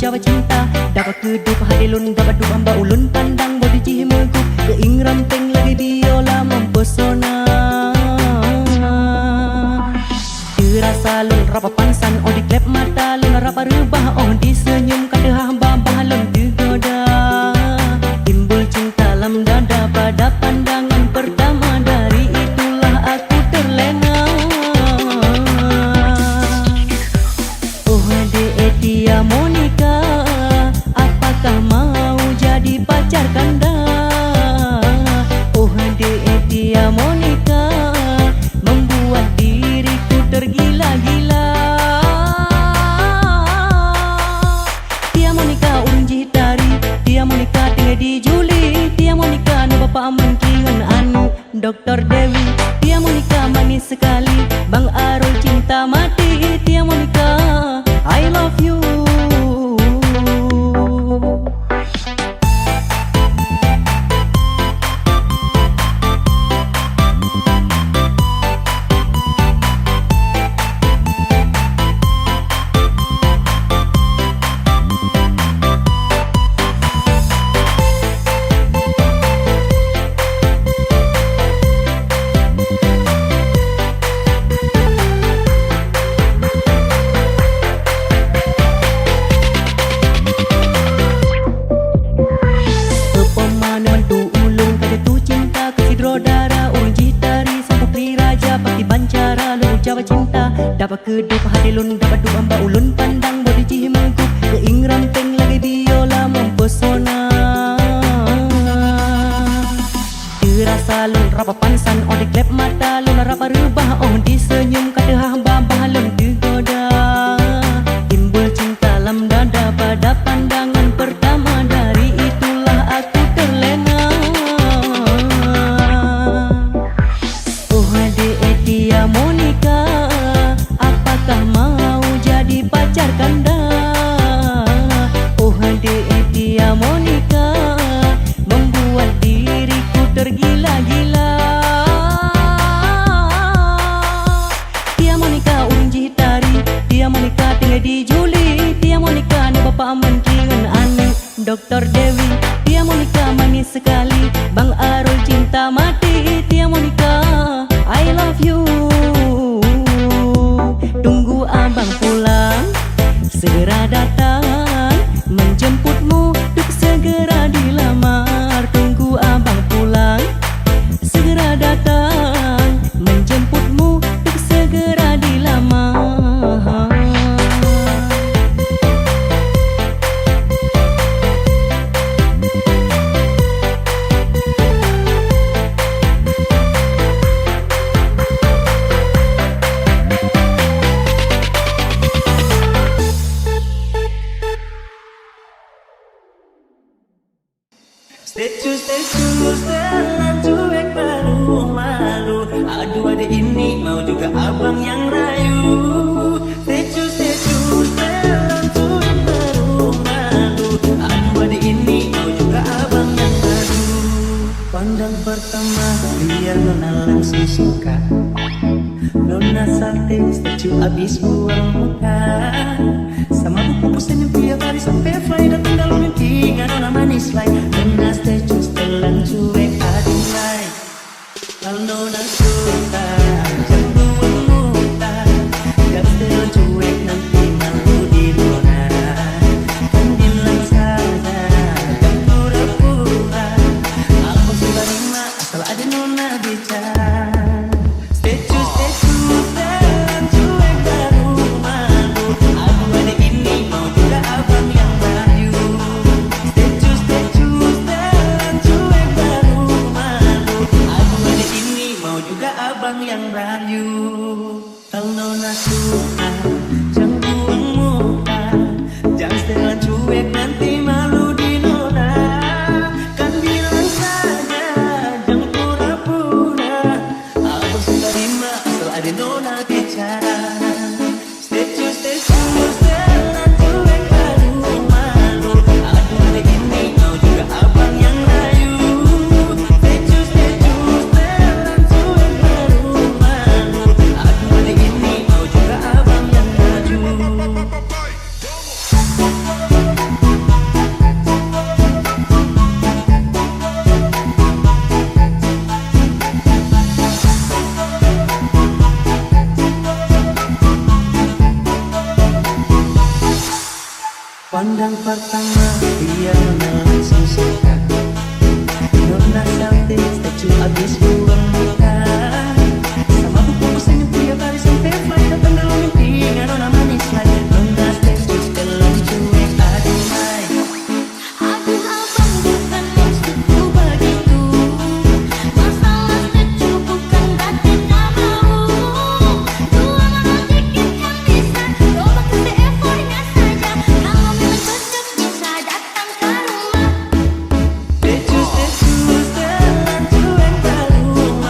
Jawa cinta. Dapat kedup hadilun, dapat du amba ulun pandang bodi jihimuku. Keing ramping lagi biola mempesona. Dirasa lun rapa pansan, oh di klep mata lun rapa rubah, oh di senyum kadehah babah lun digoda. Timbul cinta lam dada pada pandangan pertama, dari itulah aku terlena. Oh Dia Monica, apakah mau jadi pacar kanda? Oh Dia Monica, membuat diriku tergila-gila. Dia Monica urang jitari, Dia Monica tinggal di Juli. Dia Monica nu bapa menkingan anu Dr. Dewi. Dia Monica manis sekali, Bang Arul cinta mati. Dia Monica, I love you. Jawa cinta, dapat kedup hadilun, dapat du amba ulun pandang bodi jihimuku. Keing ramping lagi biola mempesona. Dirasa lun rapa pansan, oh di klep mata lun rapa rubah, oh di senyum kadehah babah lun digoda. Timbul cinta lam dada pada pandangan pertama, dari itulah aku terlena. Oh Dia Monica, apakah mau jadi pacar kanda? Oh Dia Monica, membuat diriku tergila-gila. Dia Monica urang jitari, Dia Monica tinggal di Juli. Dia Monica nu bapa menkingan anu Dr. Dewi. Dia Monica manis sekali, Bang Arul cinta mati. Dia Monica, I love you. Tunggu abang pulang, segera datang menjemputmu, untuk segera dilamar. Tunggu abang pulang, segera datang menjemputmu, untuk segera dilamar. Status setelan cuek baru malu. Aduh adik ini mau juga abang yang rayu. Status setelan cuek baru malu. Aduh adik ini mau juga abang yang baru. Pandang pertama biar nona langsung suka. Nona salting statue abis buang muka. Sama buku posten yang tiap hari sampai Friday tinggal mimpi gak nona manis like. Nona statue setelan cuek adik like. Kalau nona suka jangan muta. Gak setelan cuek nanti malu di nona. Kan bilang saja gak pura-pura. Aku sudah terima asal ada nona bicara. Choose Pandang pertama dia langsung suka. Nona cantik, statue abis buang muka. Sama buku pesan yang tiap hari sampai flight. Datang dalam mimpi, nona manis like. Nona statue setelah cuek, aduh hai. Aduh abang bukan maksudku begitu. Masalah statue bukan berarti tak mau. Dua malam tiket yang bisa, coba kasih effortnya saja. Kalau memang cocok bisa datang ke rumah. Statue setelan cuek ke rumah.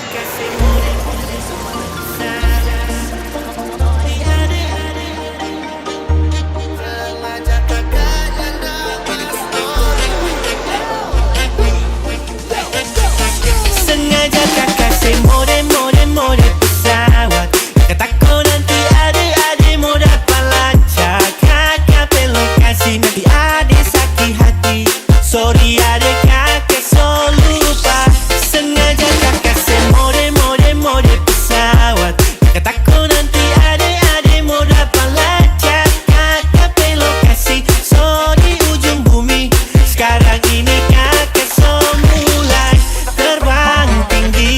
kekasih more semua pesawat. Sengaja kakaknya dapat story. Sengaja kakasih more pesawat. Kataku nanti adik-adik mau dapat lancar. Kakak peluk kasih nanti adik sakit hati. Sorry adik kakak so lupa. Sengaja kakasih more pesawat. Kataku nanti adik-adik mau dapat lancar. Kakak peluk kasih so di ujung bumi. Sekarang ini kakak so mulai terbang tinggi.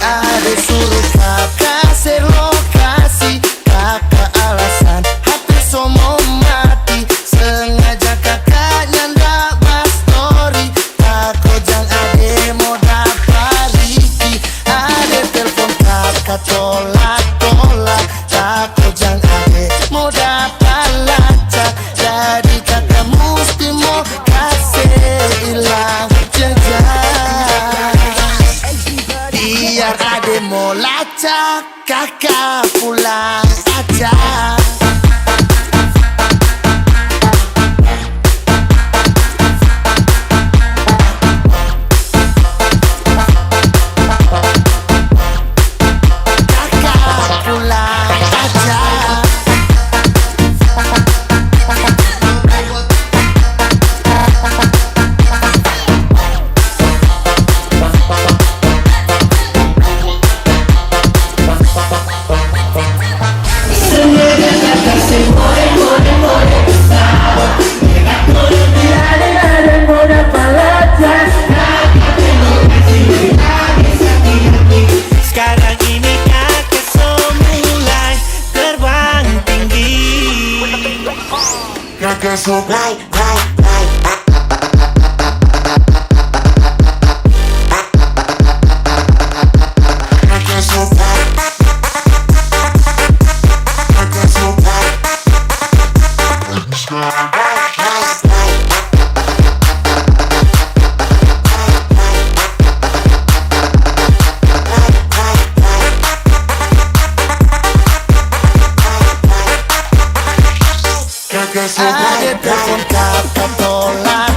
Adik suruh kakak share lokasi. Kakak alasan HP semua mati. Sengaja kakaknya ndak bahas story. Takut jang adik mau dapat Riki. Adik telepon kakak tolak. Takut jang adik mau dapat lacak. Jadi kakak mesti mau kasih hilang jejak. Biar ade mau lacak, kakak pulang aja. Kakak pulang aja. Sekarang ini kakak so mulai terbang tinggi. Kakak so baik. Kakak so baik. Kakak so baik. Ada telepon kakak tolak.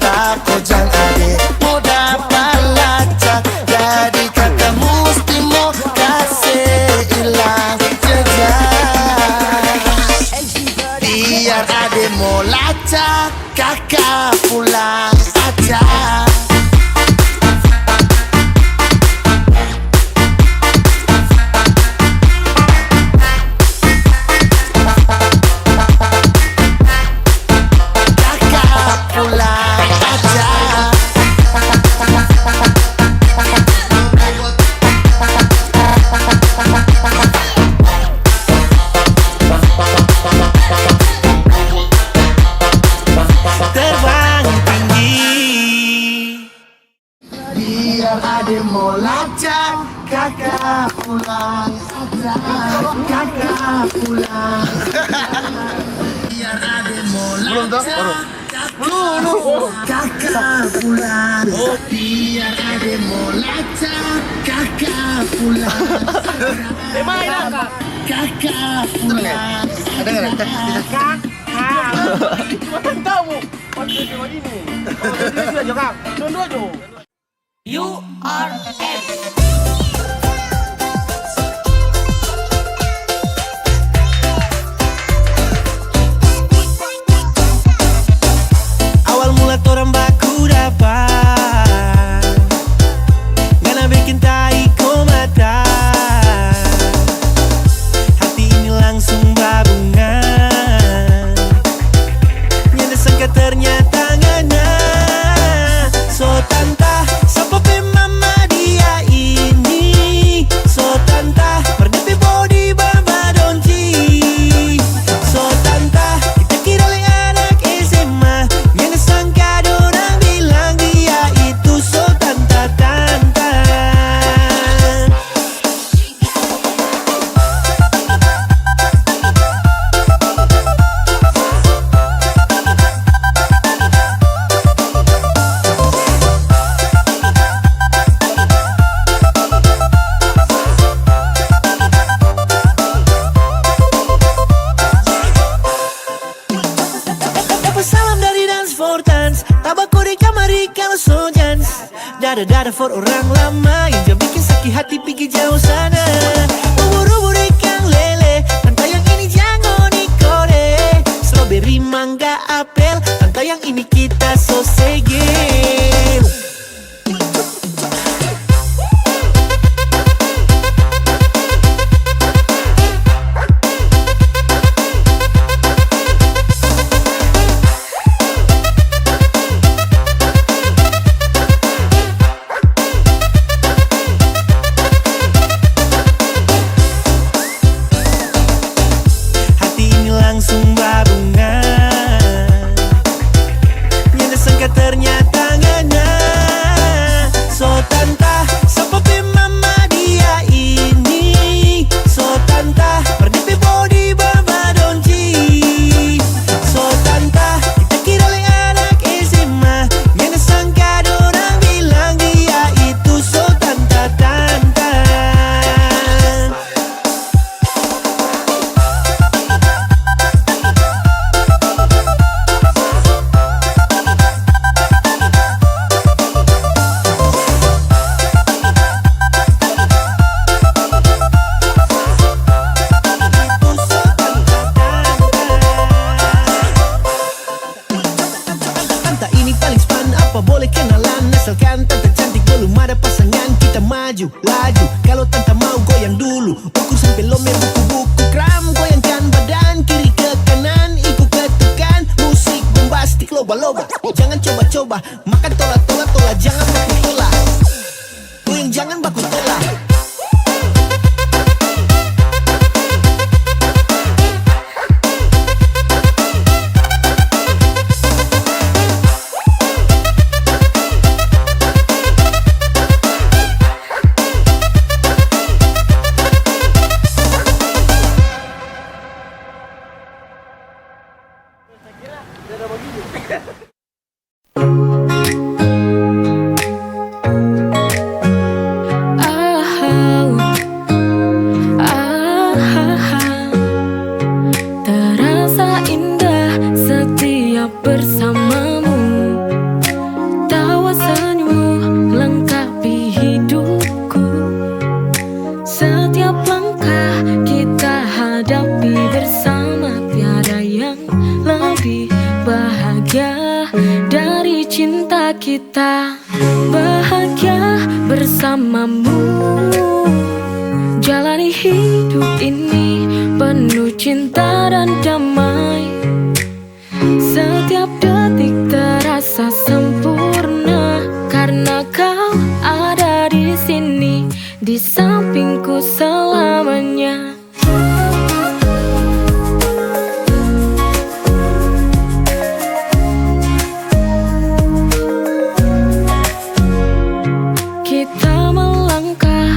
Takut jang adik mau dapat lacak. Jadi kakak mesti mau kasih hilang jejak. Biar adik mau lacak, kakak pulang aja. Terbang tinggi. Biar ade mau lacak, kakak pulang aja. Kakak pulang. Biar ade mau lacak, kakak pulang. Biar ade mau lacak, kakak pulang. Kakak pulang. Awal mula torang baku dapat, ngana bikin tai ko mata. Hati ini langsung babungan. Nyanda sangka ternyata ngana. So Tabako di kamar kalau sojans. Dada-dada for orang lama yang jangan bikin sakit hati pergi jauh sana. Ubur-ubur ikan lele, pantai yang ini jangan ikore. Strawberry, mangga, apel, pantai yang ini kita sosegel. Langsung babungan, nyanda sangka ternyata ngena. So tanta, seperti mama dia ini. So tanta, berdipi body berbadonji. So tanta, kita kira le anak SMA. Nyanda sangka dorang bilang dia itu so tanta tanta. Tante ini paling span, apa boleh kenalan. Asalkan tante cantik belum ada pasangan, kita maju, laju. Kalau tante mau goyang dulu, ukur sampai lomer buku-buku kram. Goyangkan badan kiri ke kanan, ikut ketukan. Musik bombastik loba-loba, jangan coba-coba. Makan tola-tola, jangan baku tola. Goyang jangan baku tola. Terasa indah setiap bersamamu. Tawa senyummu lengkapi hidupku. Setiap langkah kita hadapi bersama. Tiada yang lebih bahagia dari cinta kita. Bahagia bersamamu, jalani hidup ini penuh cinta dan damai. Setiap detik terasa sempurna karena kau ada di sini, di sampingku selamanya. Kita melangkah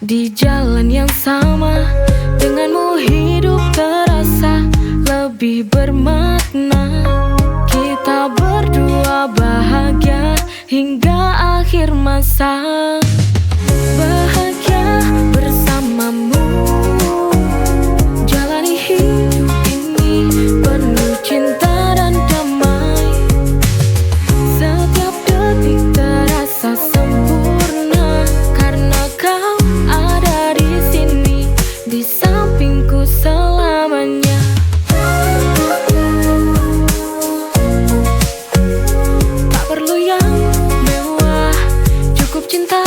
di jalan yang sama. Denganmu hidup terasa lebih bermakna. Kita berdua bahagia hingga akhir masa. Bahagia bersamamu, jalani hidup ini penuh cinta dan damai. Setiap detik terasa sempurna karena kau ada di sini, di sampingku selamanya. Tak perlu yang mewah, cukup cinta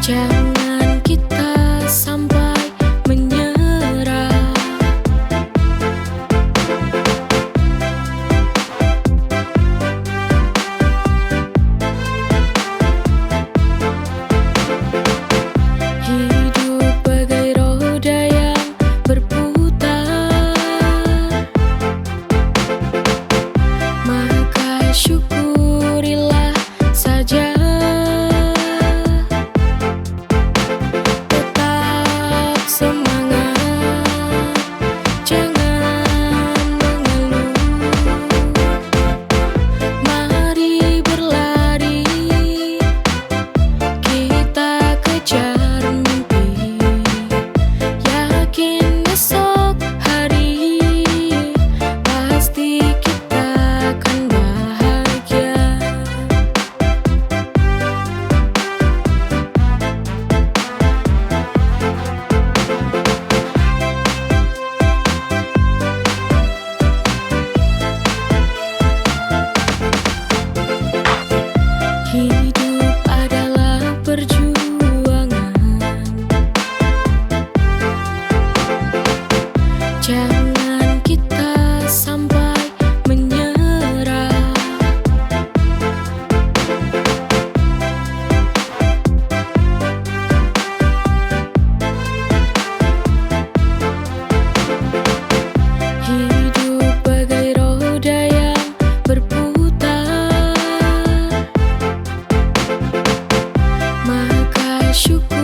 Jangan kita sampai menyerah. Hidup bagai roda yang berputar, maka syukurilah saja. Tetap semangat, jangan mengeluh. Mari berlari, kita kejar mimpi. Yakin esok hari pasti kita akan bahagia. Hidup adalah perjuangan. Jangan kita sampai menyerah. Hidup bagai roda yang berputar, maka syukur